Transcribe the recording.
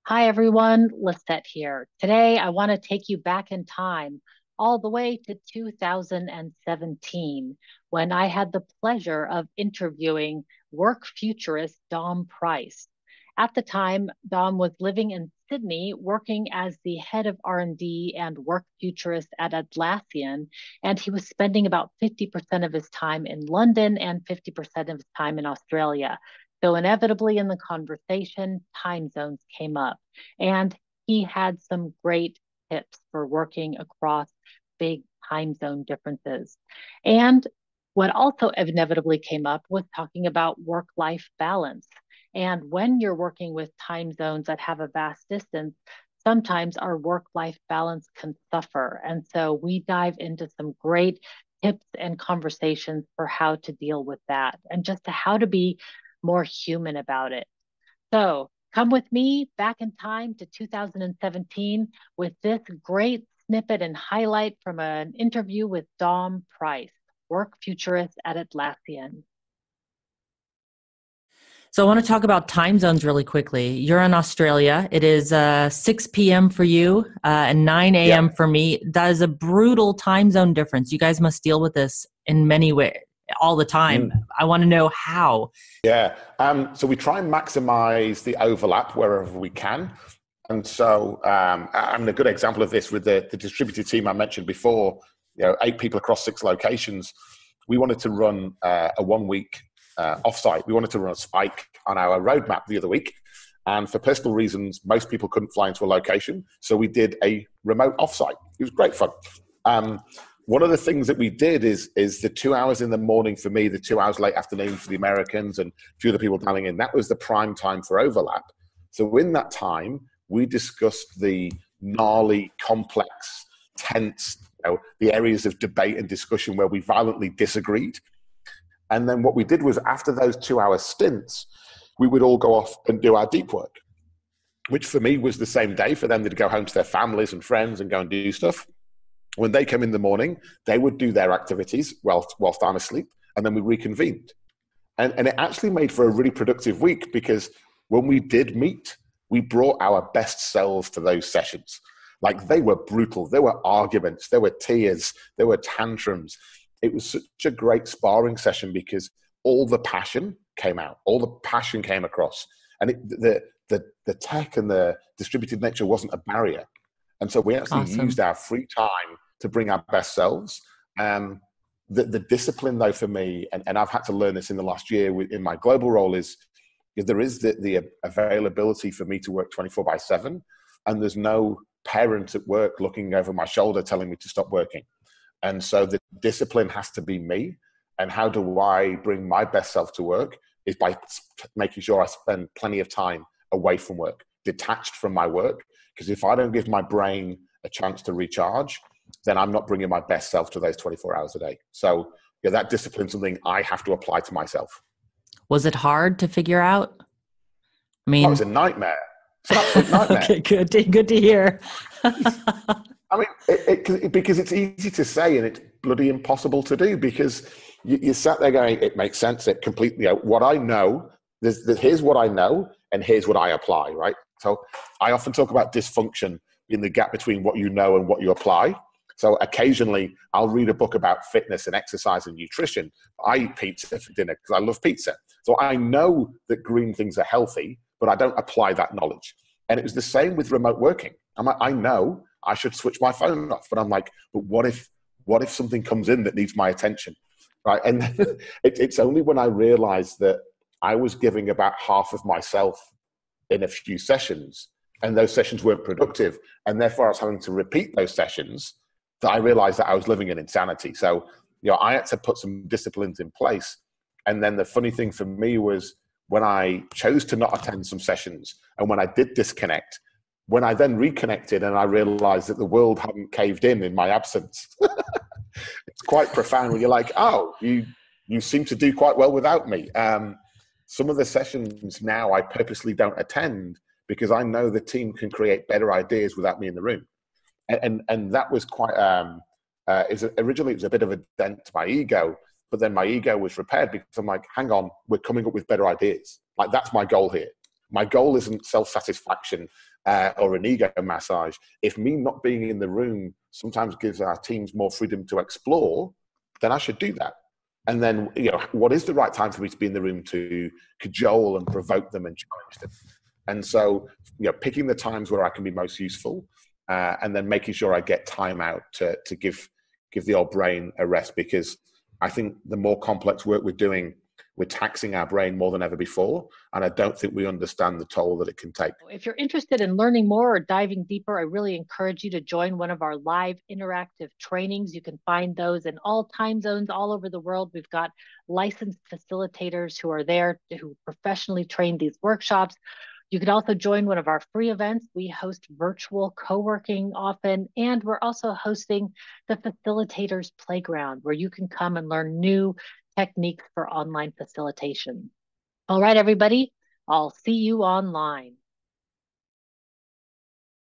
Hi everyone, Lisette here. Today I want to take you back in time, all the way to 2017, when I had the pleasure of interviewing work futurist Dom Price. At the time, Dom was living in Sydney, working as the head of R&D and work futurist at Atlassian, and he was spending about 50% of his time in London and 50% of his time in Australia. So inevitably in the conversation, time zones came up. And he had some great tips for working across big time zone differences. And what also inevitably came up was talking about work life balance. And when you're working with time zones that have a vast distance, sometimes our work life balance can suffer. And so we dive into some great tips and conversations for how to deal with that and just to how to be more human about it. So come with me back in time to 2017 with this great snippet and highlight from an interview with Dom Price, work futurist at Atlassian. So I want to talk about time zones really quickly. You're in Australia. It is 6 p.m. for you and 9 Yeah. a.m. for me. That is a brutal time zone difference. You guys must deal with this in many ways all the time. Mm. I want to know how. Yeah. So we try and maximize the overlap wherever we can. And so, and a good example of this with the distributed team I mentioned before, 8 people across 6 locations. We wanted to run a 1 week offsite. We wanted to run a spike on our roadmap the other week. And for personal reasons, most people couldn't fly into a location. So we did a remote offsite. It was great fun. One of the things that we did is the 2 hours in the morning for me, the 2 hours late afternoon for the Americans and a few other people dialing in. That was the prime time for overlap. So in that time, we discussed the gnarly, complex, tense, the areas of debate and discussion where we violently disagreed. And then what we did was after those 2 hour stints, we would all go off and do our deep work, which for me was the same day for them to go home to their families and friends and go and do stuff. When they come in the morning, they would do their activities whilst I'm asleep, and then we reconvened. And it actually made for a really productive week because when we did meet, we brought our best selves to those sessions. Like they were brutal. There were arguments, there were tears, there were tantrums. It was such a great sparring session because all the passion came out, all the passion came across. And the tech and the distributed nature wasn't a barrier. And so we actually used our free time to bring our best selves. The discipline, though, for me, and I've had to learn this in the last year in my global role, is there is the availability for me to work 24/7, and there's no parent at work looking over my shoulder telling me to stop working. And so the discipline has to be me. And how do I bring my best self to work is by making sure I spend plenty of time away from work, detached from my work. Because if I don't give my brain a chance to recharge, then I'm not bringing my best self to those 24 hours a day. So that discipline is something I have to apply to myself. Was it hard to figure out? I That mean, was a nightmare. It's an absolute nightmare. Okay, good to hear. I mean, because it's easy to say and it's bloody impossible to do because you sat there going, it makes sense. It completely, what I know, here's what I know and here's what I apply, right? So I often talk about dysfunction in the gap between what you know and what you apply. So occasionally I'll read a book about fitness and exercise and nutrition. I eat pizza for dinner because I love pizza. So I know that green things are healthy, but I don't apply that knowledge. And it was the same with remote working. I know I should switch my phone off, but I'm like, but what if something comes in that needs my attention, right? And it's only when I realized that I was giving about half of myself in a few sessions, and those sessions weren't productive, and therefore I was having to repeat those sessions, that I realized that I was living in insanity. So, I had to put some disciplines in place. And then the funny thing for me was when I chose to not attend some sessions, and when I did disconnect, when I then reconnected and I realized that the world hadn't caved in my absence. It's quite profound when you're like, oh, you seem to do quite well without me. Some of the sessions now I purposely don't attend because I know the team can create better ideas without me in the room. And that was quite, originally it was a bit of a dent to my ego, but then my ego was repaired because I'm like, hang on, we're coming up with better ideas. Like that's my goal here. My goal isn't self-satisfaction or an ego massage, if me not being in the room sometimes gives our teams more freedom to explore, then I should do that. And then, what is the right time for me to be in the room to cajole and provoke them and challenge them? And so, picking the times where I can be most useful, and then making sure I get time out to give the old brain a rest, because I think the more complex work we're doing, we're taxing our brain more than ever before. And I don't think we understand the toll that it can take. If you're interested in learning more or diving deeper, I really encourage you to join one of our live interactive trainings. You can find those in all time zones all over the world. We've got licensed facilitators who are there who professionally train these workshops. You can also join one of our free events. We host virtual co-working often, and we're also hosting the Facilitators Playground, where you can come and learn new techniques for online facilitation. All right, everybody, I'll see you online.